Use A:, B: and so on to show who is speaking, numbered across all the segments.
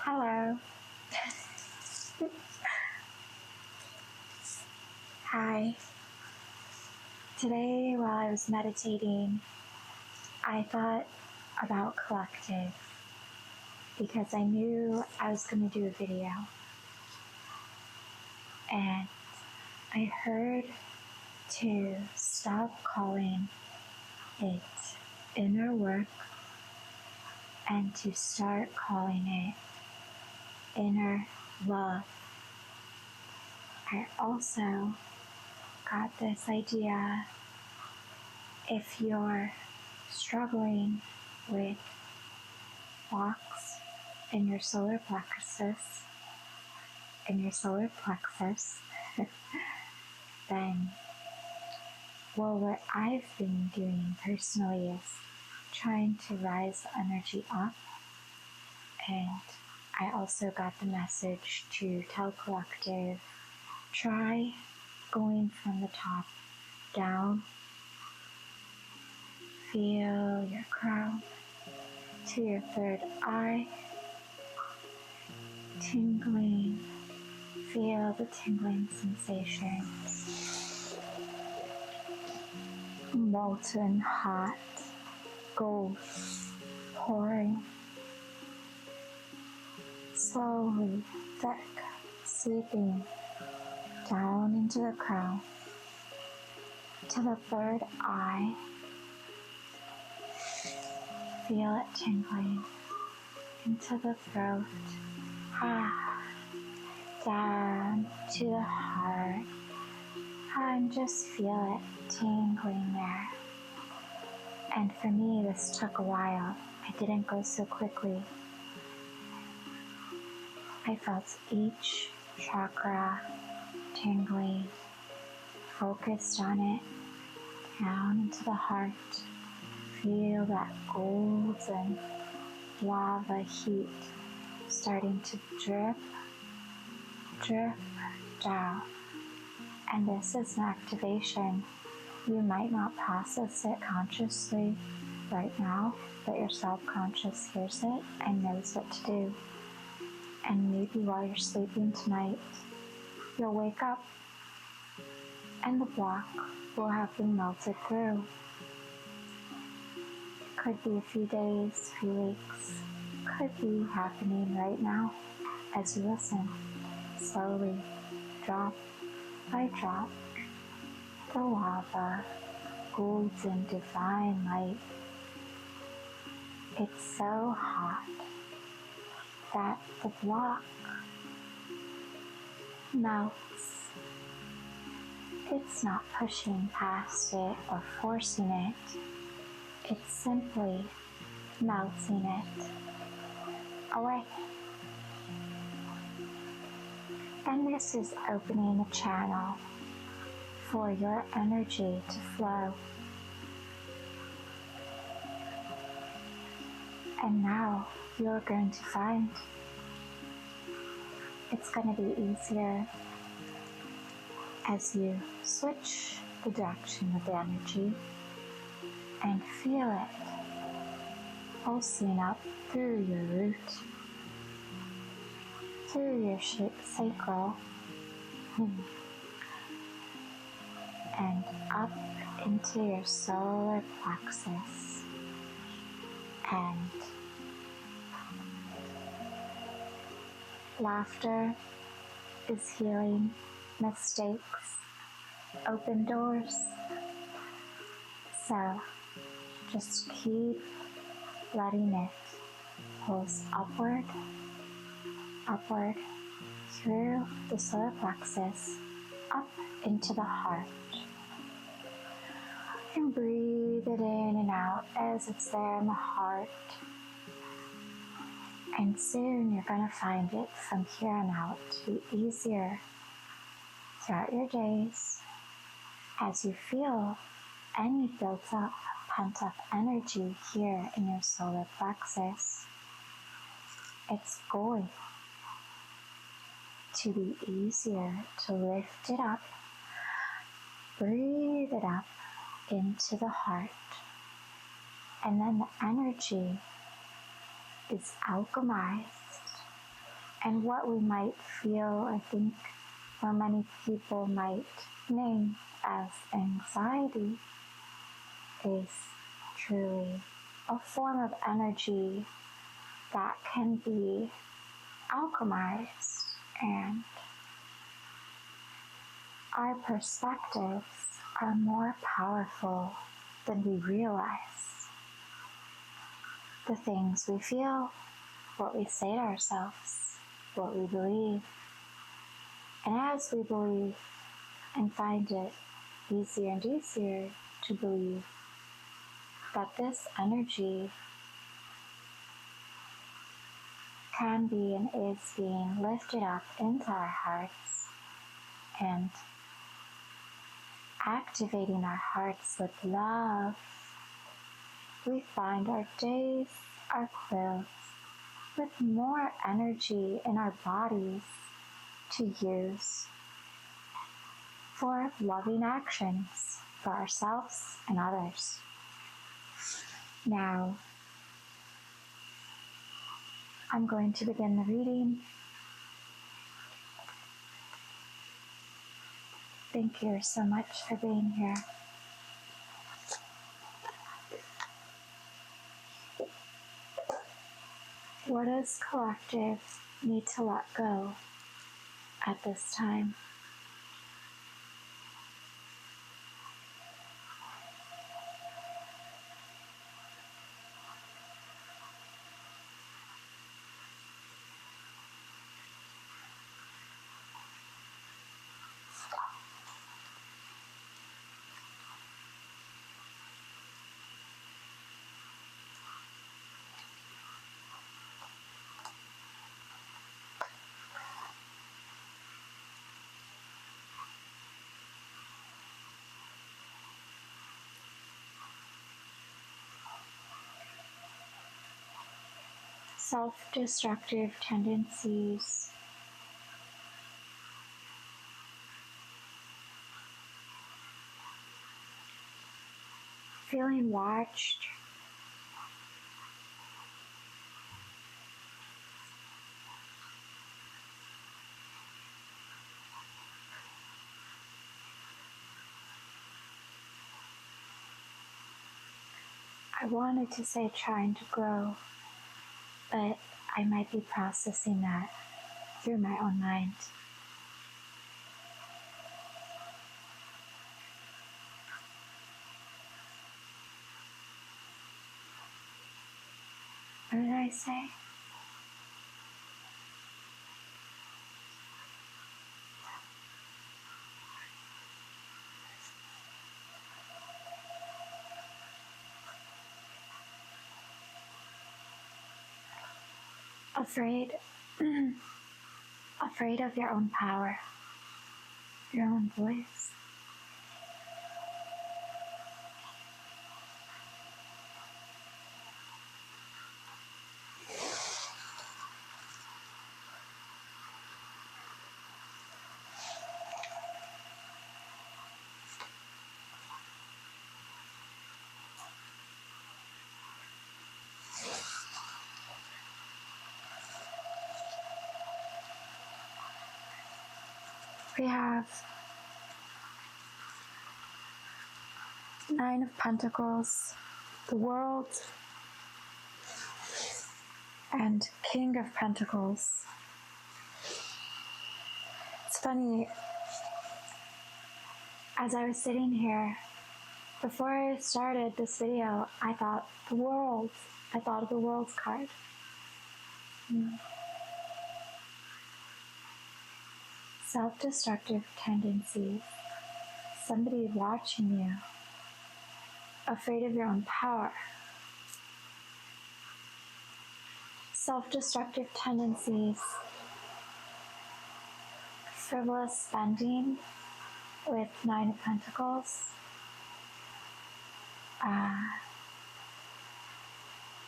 A: Hello. Hi. Today, while I was meditating, I thought about collective because I knew I was going to do a video. And I heard to stop calling it inner work and to start calling it inner love. I also got this idea: if you're struggling with blocks in your solar plexus, then, what I've been doing personally is trying to rise the energy up. And I also got the message to tell collective, try going from the top down. Feel your crown to your third eye, tingling. Feel the tingling sensations. Molten hot gold pouring. Slowly, thick, seeping down into the crown, to the third eye. Feel it tingling into the throat, down to the heart, and just feel it tingling there. And for me, this took a while. I didn't go so quickly. I felt each chakra tingling, focused on it, down into the heart. Feel that golden lava heat starting to drip down. And this is an activation. You might not process it consciously right now, but your subconscious hears it and knows what to do. And maybe while you're sleeping tonight, you'll wake up and the block will have been melted through. Could be a few days, few weeks, could be happening right now as you listen. Slowly, drop by drop, the lava, golden divine light. It's so hot that the block melts. It's not pushing past it or forcing it. It's simply melting it away. And this is opening a channel for your energy to flow. And now you're going to find it's going to be easier as you switch the direction of the energy and feel it pulsing up through your root, through your sacral, and up into your solar plexus. And laughter is healing. Mistakes open doors. So just keep letting it pulse upward through the solar plexus, up into the heart. And breathe it in and out as it's there in the heart. And soon you're going to find it from here on out to be easier throughout your days as you feel any built up, pent up energy here in your solar plexus. It's going to be easier to lift it up, breathe it up into the heart, and then the energy is alchemized And what we might feel, I think, or many people might name as anxiety, is truly a form of energy that can be alchemized, and our perspectives are more powerful than we realize. The things we feel, what we say to ourselves, what we believe. And as we believe and find it easier and easier to believe that this energy can be and is being lifted up into our hearts and activating our hearts with love, we find our days are filled with more energy in our bodies to use for loving actions for ourselves and others. Now, I'm going to begin the reading. Thank you so much for being here. What does collective need to let go at this time? Self-destructive tendencies, feeling watched, I wanted to say trying to grow, but I might be processing that through my own mind. What did I say? Afraid, afraid of your own power, your own voice. We have 9 of Pentacles, the World, and King of Pentacles. It's funny, as I was sitting here, before I started this video, I thought the World. I thought of the World's card. Self-destructive tendencies, somebody watching you, afraid of your own power. Self-destructive tendencies, frivolous spending with 9 of Pentacles,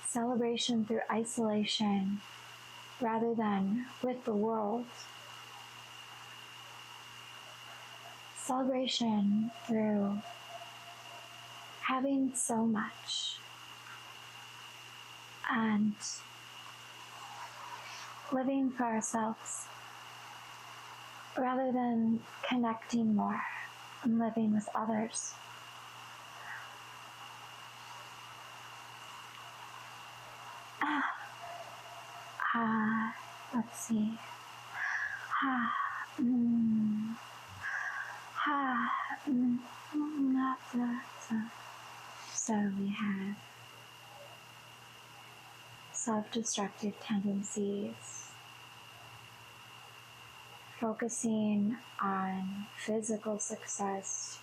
A: celebration through isolation rather than with the world, celebration through having so much and living for ourselves rather than connecting more and living with others. Let's see. So we have self-destructive tendencies, focusing on physical success,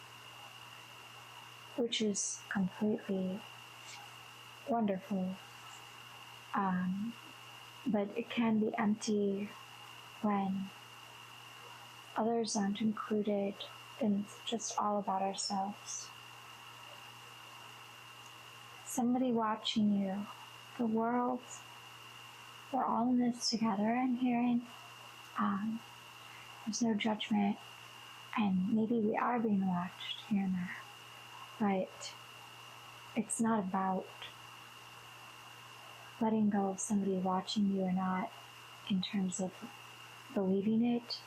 A: which is completely wonderful, but it can be empty when others aren't included and it's just all about ourselves. Somebody watching you, the world, we're all in this together, I'm hearing. There's no judgment, and maybe we are being watched here and there, but it's not about letting go of somebody watching you or not in terms of believing it.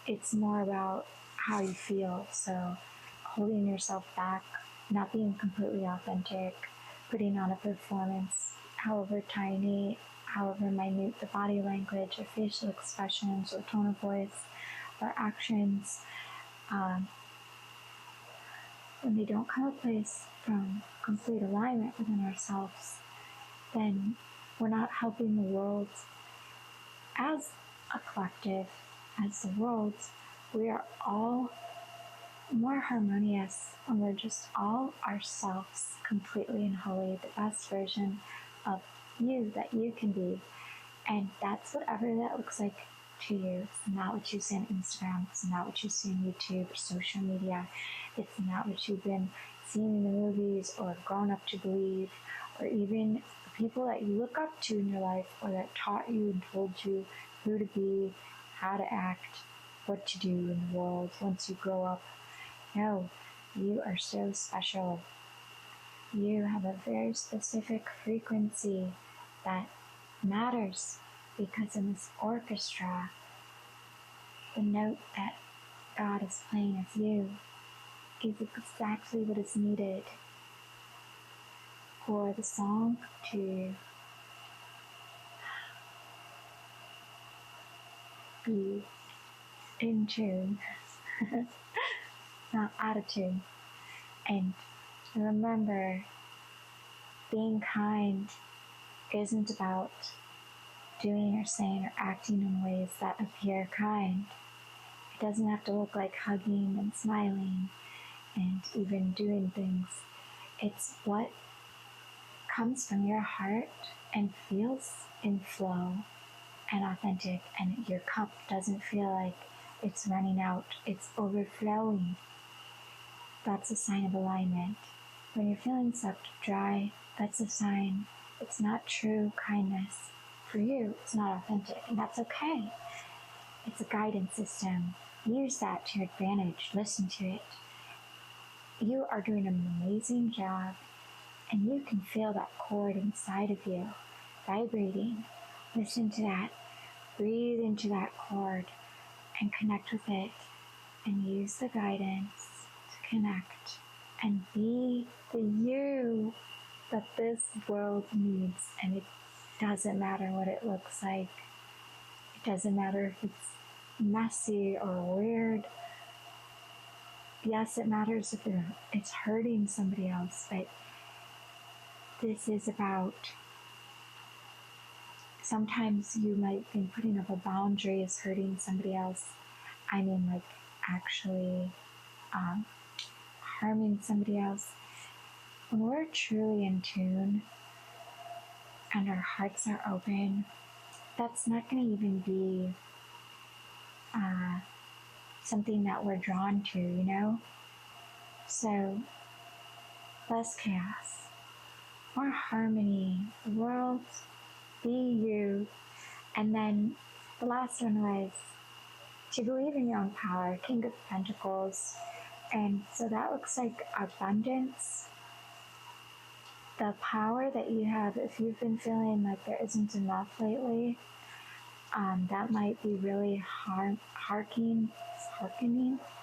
A: It's more about how you feel. So holding yourself back, not being completely authentic, putting on a performance, however tiny, however minute the body language or facial expressions or tone of voice or actions, when they don't come a place from complete alignment within ourselves, then we're not helping the world as a collective, as the world. We are all more harmonious when we're just all ourselves, completely and wholly, the best version of you that you can be. And that's whatever that looks like to you. It's not what you see on Instagram. It's not what you see on YouTube or social media. It's not what you've been seeing in the movies or grown up to believe, or even the people that you look up to in your life or that taught you and told you who to be, how to act, what to do in the world once you grow up. No, you are so special. You have a very specific frequency that matters, because in this orchestra, the note that God is playing as you is exactly what is needed for the song to be in tune, not out of tune. And remember, being kind isn't about doing or saying or acting in ways that appear kind. It doesn't have to look like hugging and smiling and even doing things. It's what comes from your heart and feels in flow and authentic, and your cup doesn't feel like it's running out, it's overflowing. That's a sign of alignment. When you're feeling sucked dry, that's a sign it's not true kindness. For you, it's not authentic, and that's okay. It's a guidance system. Use that to your advantage. Listen to it. You are doing an amazing job, and you can feel that chord inside of you vibrating. Listen to that. Breathe into that chord and connect with it, and use the guidance to connect and be the you that this world needs. And it doesn't matter what it looks like. It doesn't matter if it's messy or weird. Yes, it matters if it's hurting somebody else, but this is about, sometimes you might think putting up a boundary is hurting somebody else. I mean, like actually harming somebody else. When we're truly in tune and our hearts are open, that's not going to even be something that we're drawn to, you know? So, less chaos, more harmony, the world, be you. And then the last one was to believe in your own power, King of Pentacles. And so that looks like abundance. The power that you have, if you've been feeling like there isn't enough lately, that might be really harkening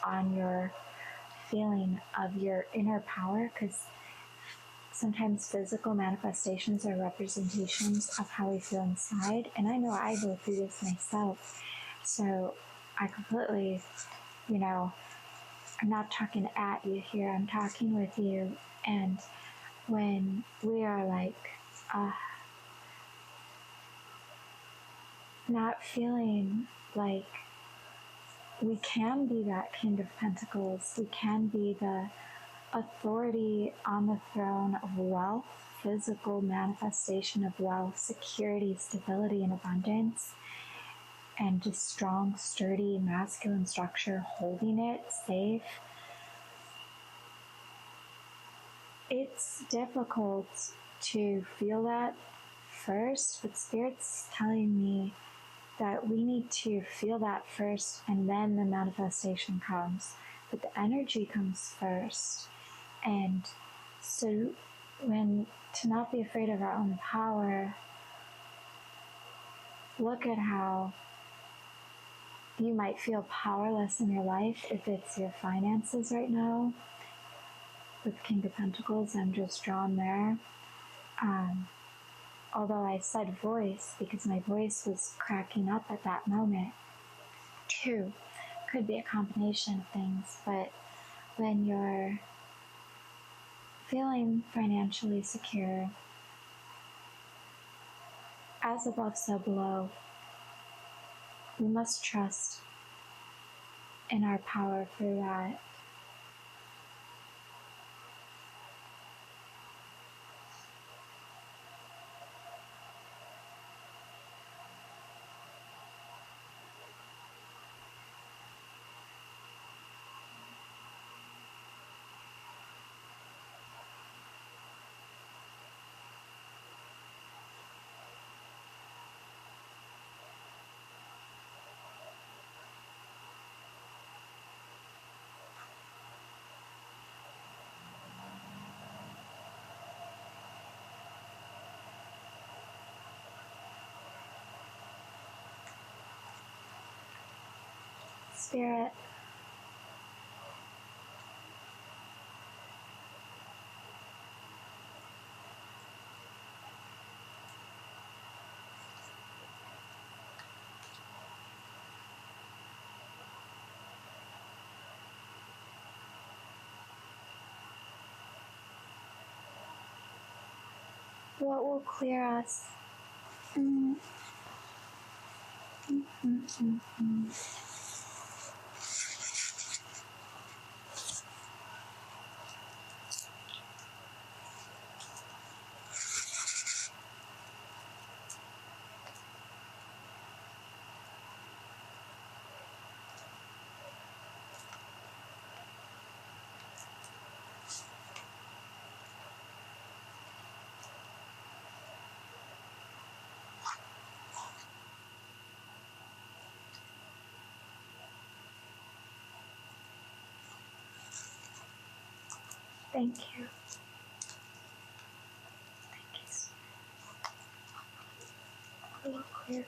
A: on your feeling of your inner power, because sometimes physical manifestations are representations of how we feel inside. And I know I go through this myself. So I completely, I'm not talking at you here, I'm talking with you. And when we are like, not feeling like we can be that King of Pentacles, we can be the authority on the throne of wealth, physical manifestation of wealth, security, stability, and abundance, and just strong, sturdy, masculine structure holding it safe. It's difficult to feel that first, but Spirit's telling me that we need to feel that first and then the manifestation comes. But the energy comes first. And so to not be afraid of our own power, look at how you might feel powerless in your life if it's your finances right now. With King of Pentacles, I'm just drawn there. Although I said voice because my voice was cracking up at that moment. Two, could be a combination of things, but when you're feeling financially secure, as above, so below, we must trust in our power for that. Spirit, what will clear us? Thank you. Thank you, Spirit. What will clear,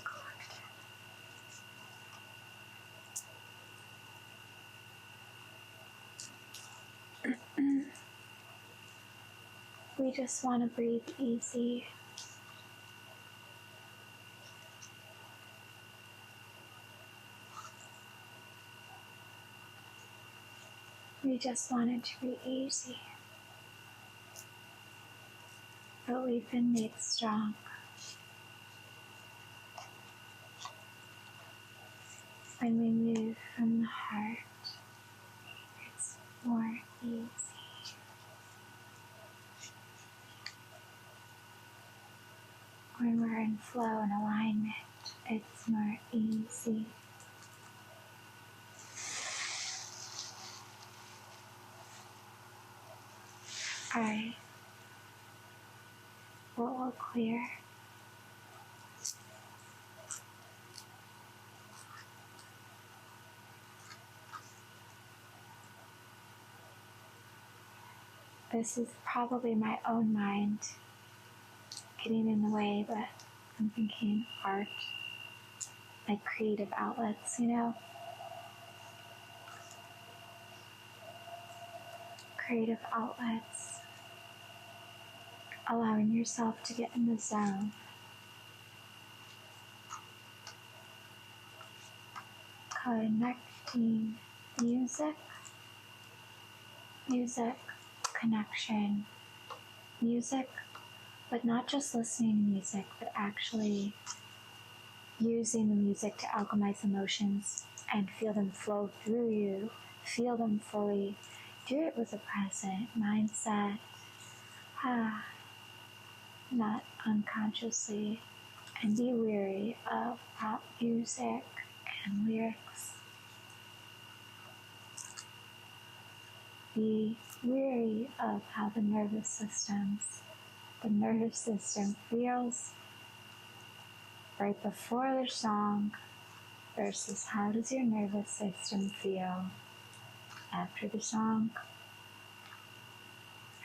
A: we just want to breathe easy. We just want it to be easy. But we've been made strong. When we move from the heart, it's more easy. When we're in flow and alignment, it's more easy. Alright, what will clear? This is probably my own mind getting in the way, but I'm thinking art. like creative outlets, you know? Creative outlets, allowing yourself to get in the zone. Connecting music, connection, music, but not just listening to music, but actually using the music to alchemize emotions and feel them flow through you, feel them fully. Do it with a present mindset, not unconsciously, and be wary of pop music and lyrics. Be wary of how the nervous system feels right before the song versus how does your nervous system feel after the song.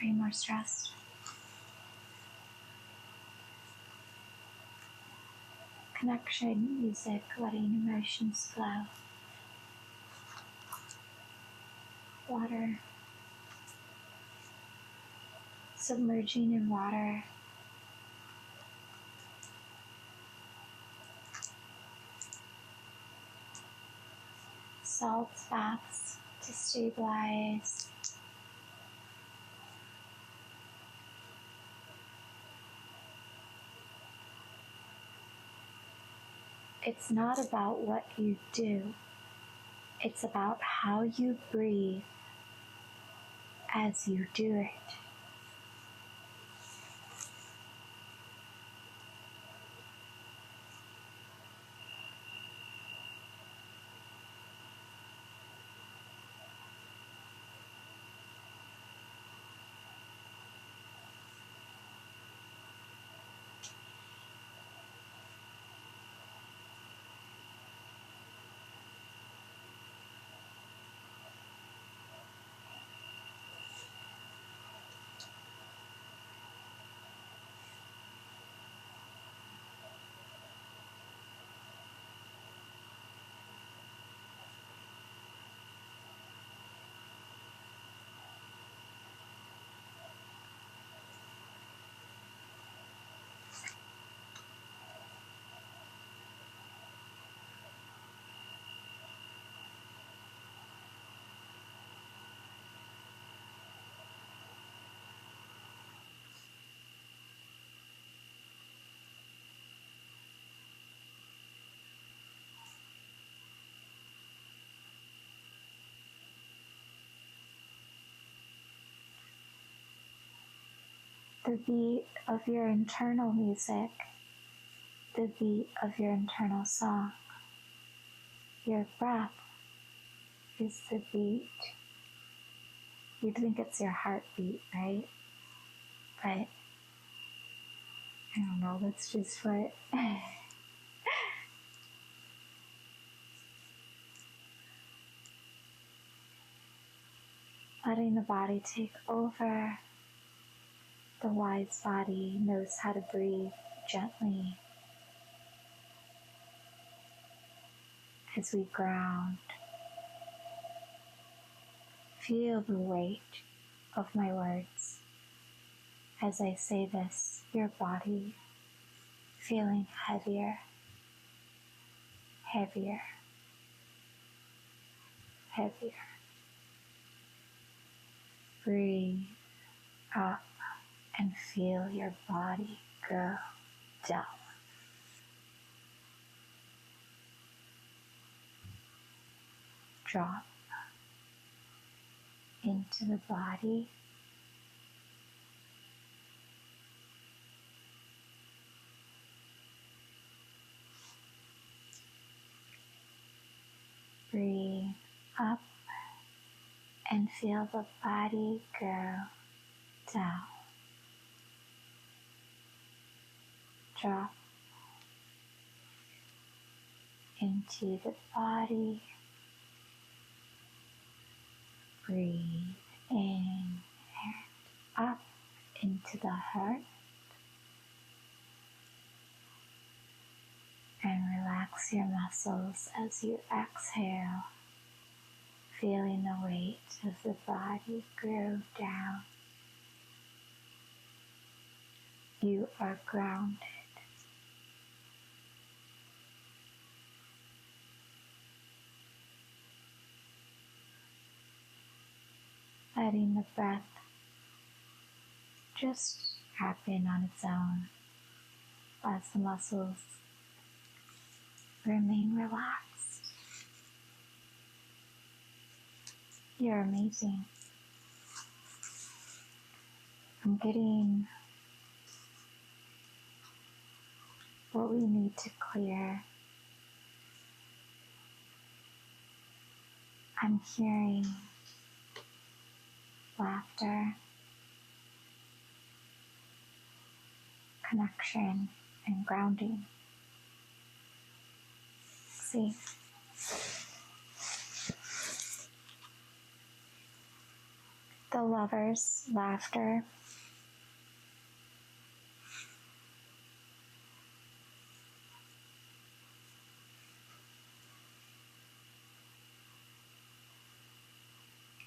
A: Are you more stressed? Connection, music, letting emotions flow. Water. Submerging in water. Salt baths to stabilize. It's not about what you do. It's about how you breathe as you do it. The beat of your internal music, the beat of your internal song. Your breath is the beat. You'd think it's your heartbeat, right? But I don't know, that's just what. Letting the body take over. The wise body knows how to breathe gently as we ground. Feel the weight of my words as I say this, your body feeling heavier, heavier, heavier. Breathe up and feel your body go down. Drop into the body. Breathe up and feel the body go down. Drop into the body. Breathe in and up into the heart. And relax your muscles as you exhale, feeling the weight of the body groove down. You are grounded. Letting the breath just happen on its own as the muscles remain relaxed. You're amazing. I'm getting what we need to clear. I'm hearing laughter, connection, and grounding. See, the Lovers, laughter,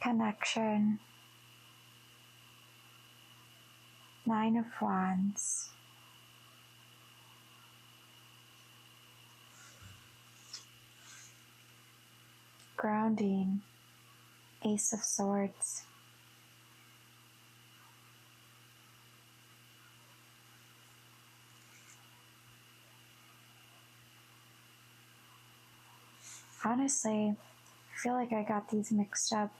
A: connection, Nine of Wands, grounding, Ace of Swords, honestly, I feel like I got these mixed up.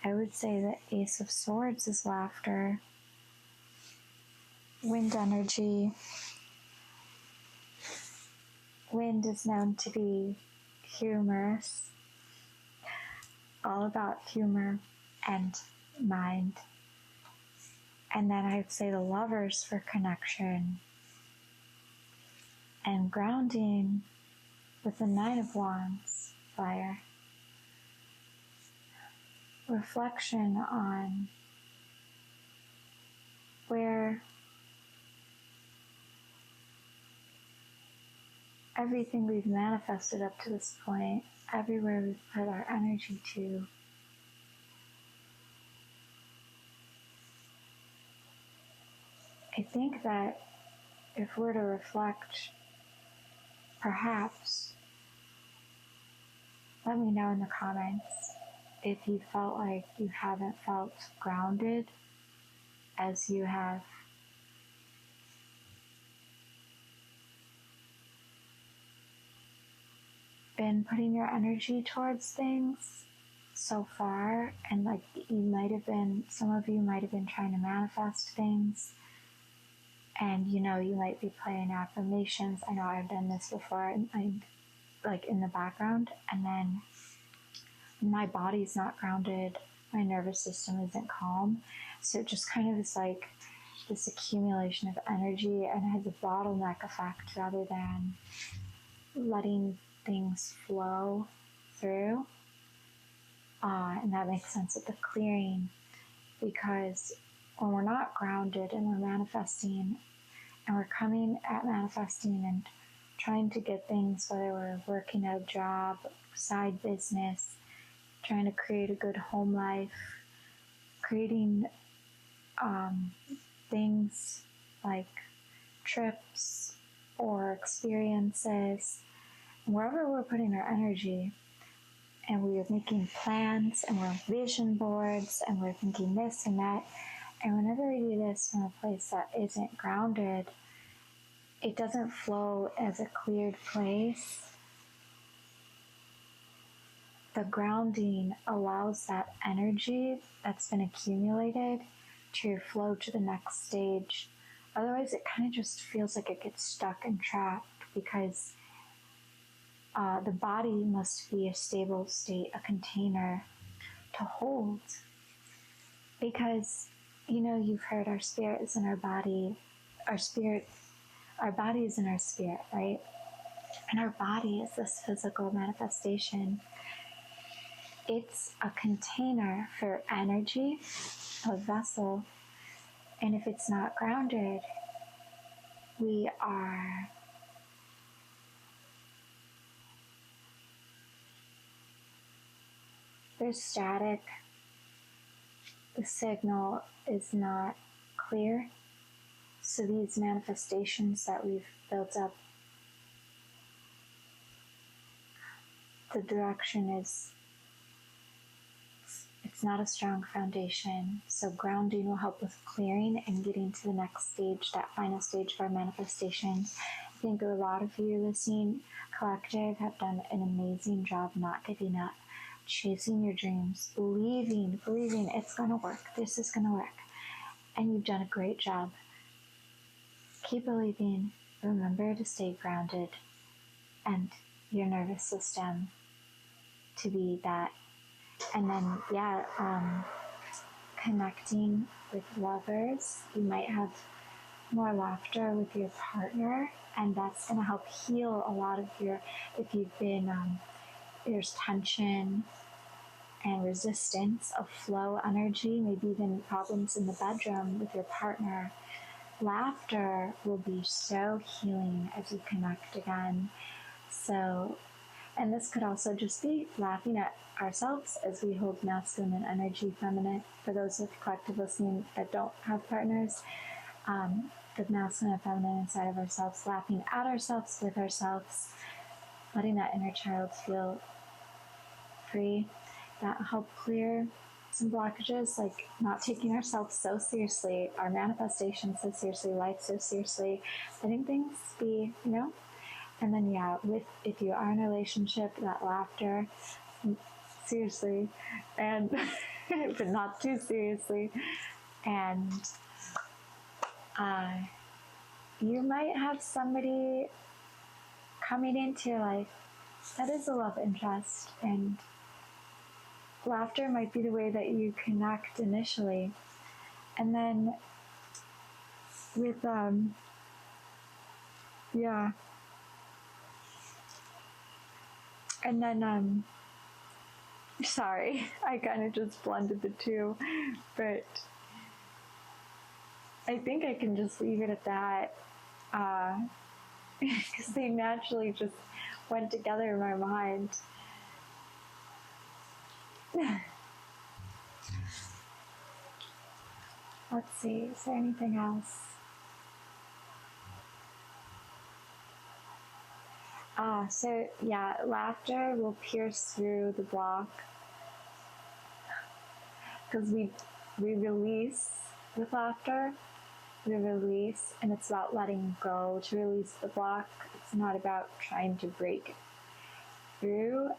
A: I would say that Ace of Swords is laughter, wind energy. Wind is known to be humorous, all about humor and mind. And then I'd say the Lovers for connection and grounding with the Nine of Wands, fire. Reflection on where everything we've manifested up to this point, everywhere we've put our energy to, I think that if we're to reflect, perhaps, let me know in the comments if you felt like you haven't felt grounded as you have been putting your energy towards things so far, and like some of you might have been trying to manifest things, and you might be playing affirmations. I know I've done this before, and I'm like in the background, and then my body's not grounded, my nervous system isn't calm, so it just kind of is like this accumulation of energy, and it has a bottleneck effect rather than letting things flow through. And that makes sense with the clearing, because when we're not grounded and we're manifesting, and we're coming at manifesting and trying to get things, whether we're working a job, side business, trying to create a good home life, creating things like trips or experiences, wherever we're putting our energy, and we're making plans, and we're vision boards, and we're thinking this and that, and whenever we do this from a place that isn't grounded, it doesn't flow as a cleared place. The grounding allows that energy that's been accumulated to flow to the next stage. Otherwise, it kind of just feels like it gets stuck and trapped, because the body must be a stable state, a container to hold. Because, you've heard our spirit is in our body. Our body is in our spirit, right? And our body is this physical manifestation. It's a container for energy, a vessel. And if it's not grounded, we are there's static, the signal is not clear. So these manifestations that we've built up, the direction is, it's not a strong foundation. So grounding will help with clearing and getting to the next stage, that final stage of our manifestations. I think a lot of you listening, collective, have done an amazing job not giving up, chasing your dreams, believing it's going to work. This is going to work. And you've done a great job. Keep believing. Remember to stay grounded, and your nervous system to be that. And then, connecting with lovers. You might have more laughter with your partner, and that's going to help heal a lot of your, if you've been, there's tension and resistance of flow energy, maybe even problems in the bedroom with your partner. Laughter will be so healing as you connect again. So, and this could also just be laughing at ourselves as we hold masculine and energy, feminine. For those of collective listening that don't have partners, the masculine and feminine inside of ourselves, laughing at ourselves, with ourselves, letting that inner child feel free. That help clear some blockages, like not taking ourselves so seriously, our manifestations so seriously, life so seriously, letting things be, And then, if you are in a relationship, that laughter, seriously, and but not too seriously. And you might have somebody coming into your life that is a love interest, and laughter might be the way that you connect initially. And then with, and then, sorry, I kind of just blended the two, but I think I can just leave it at that, because they naturally just went together in my mind. Let's see, is there anything else? Laughter will pierce through the block, because we release with laughter. We release, and it's about letting go to release the block. It's not about trying to break through,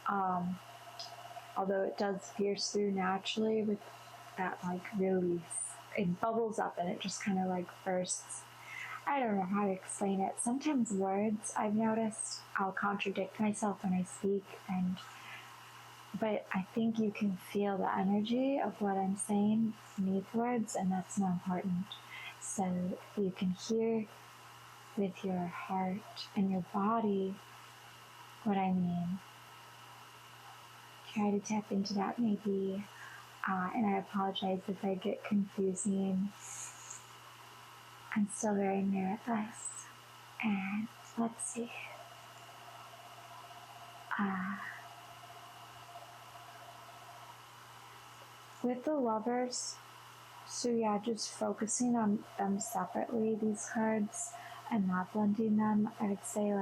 A: although it does pierce through naturally with that release. It bubbles up and it just kind of bursts. I don't know how to explain it. Sometimes words, I've noticed, I'll contradict myself when I speak, but I think you can feel the energy of what I'm saying beneath words, and that's more important. So you can hear with your heart and your body what I mean. Try to tap into that maybe, and I apologize if I get confusing. I'm still very nervous. And let's see. With the lovers, so just focusing on them separately, these cards, and not blending them. I would say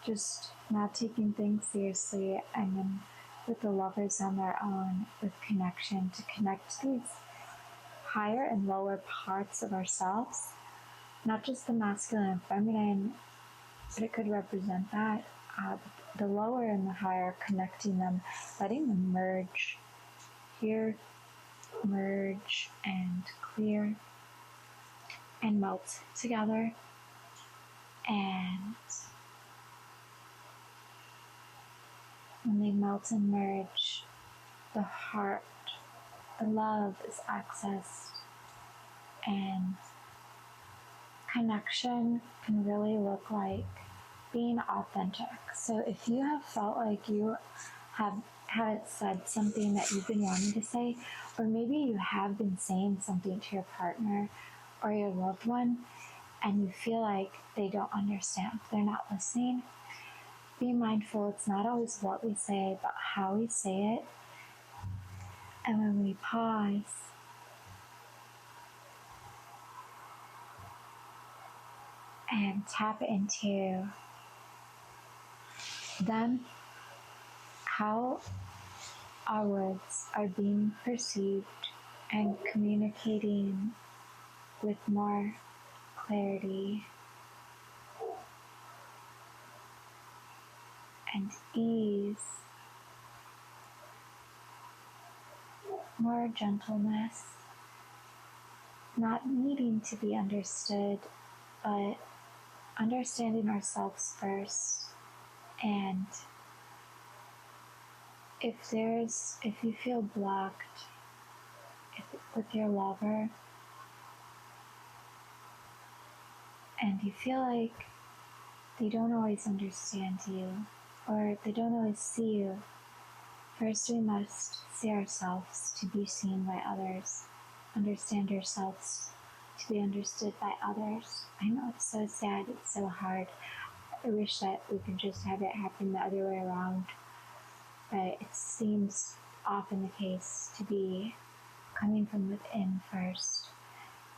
A: just not taking things seriously, and then with the lovers on their own, with connection, to connect to these higher and lower parts of ourselves, not just the masculine and feminine, but it could represent that, the lower and the higher, connecting them, letting them merge here, merge and clear and melt together. And when they melt and merge, the heart, the love is accessed, and connection can really look like being authentic. So if you have felt like you haven't said something that you've been wanting to say, or maybe you have been saying something to your partner or your loved one, and you feel like they don't understand, they're not listening, be mindful it's not always what we say, but how we say it. And when we pause and tap into them, how our words are being perceived and communicating with more clarity and ease, more gentleness, not needing to be understood, but understanding ourselves first. And if you feel blocked with your lover, and you feel like they don't always understand you, or they don't always see you, first we must see ourselves to be seen by others, understand ourselves to be understood by others. I know it's so sad, it's so hard. I wish that we could just have it happen the other way around, but it seems often the case to be coming from within first,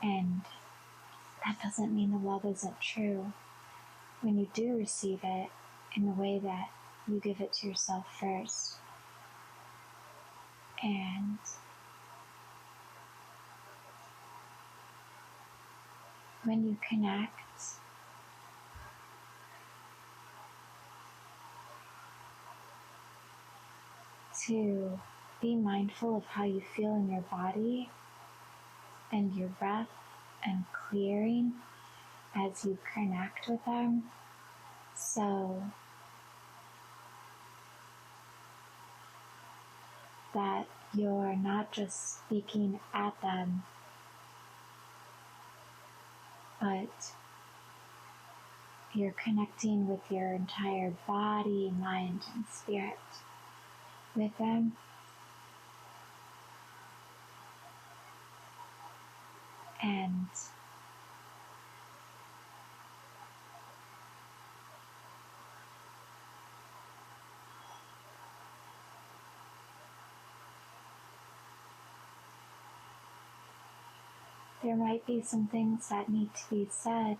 A: and that doesn't mean the love isn't true. When you do receive it in the way that you give it to yourself first, and when you connect to be mindful of how you feel in your body and your breath and clearing as you connect with them, so that you're not just speaking at them, but you're connecting with your entire body, mind, and spirit with them. And there might be some things that need to be said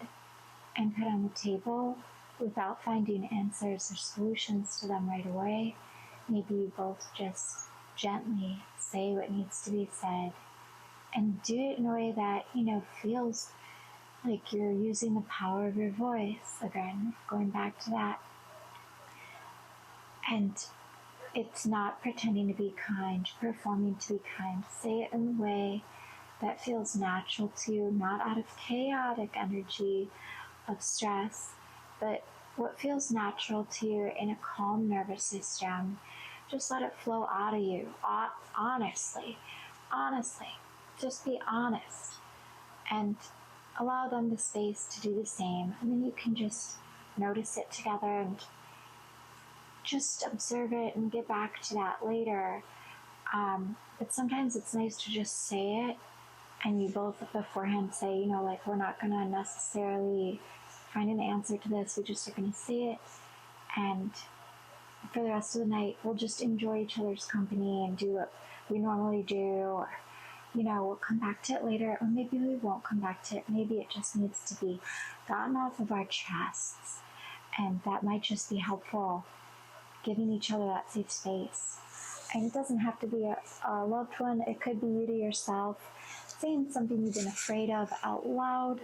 A: and put on the table without finding answers or solutions to them right away. Maybe you both just gently say what needs to be said and do it in a way that, feels like you're using the power of your voice. Again, going back to that. And it's not pretending to be kind, performing to be kind. Say it in a way that feels natural to you, not out of chaotic energy of stress, but what feels natural to you in a calm nervous system. Just let it flow out of you, honestly, just be honest, and allow them the space to do the same. And then you can just notice it together and just observe it and get back to that later. But sometimes it's nice to just say it, and you both beforehand say, we're not going to necessarily find an answer to this, we just are going to say it, and for the rest of the night we'll just enjoy each other's company and do what we normally do, or we'll come back to it later, or maybe we won't come back to it. Maybe it just needs to be gotten off of our chests, and that might just be helpful, giving each other that safe space. And it doesn't have to be a loved one. It could be you to yourself, saying something you've been afraid of out loud.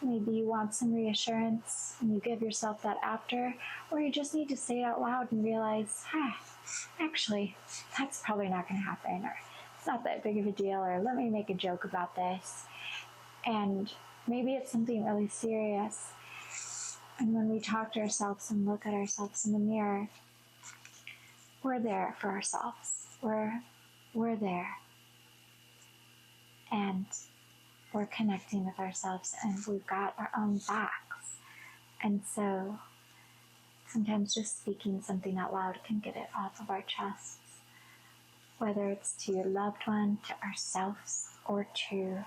A: Maybe you want some reassurance and you give yourself that after, or you just need to say it out loud and realize, actually, that's probably not going to happen, or it's not that big of a deal, or let me make a joke about this. And maybe it's something really serious. And when we talk to ourselves and look at ourselves in the mirror, we're there for ourselves. We're there. And we're connecting with ourselves, and we've got our own backs. And so sometimes just speaking something out loud can get it off of our chests, whether it's to your loved one, to ourselves, or to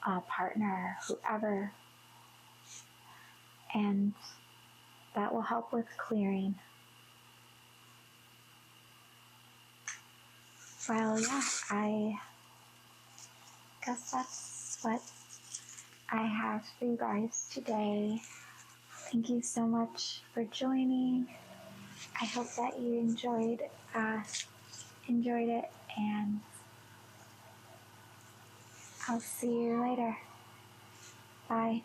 A: a partner, whoever. And that will help with clearing. Well, yeah, I guess that's what I have for you guys today. Thank you so much for joining. I hope that you enjoyed it, and I'll see you later. Bye.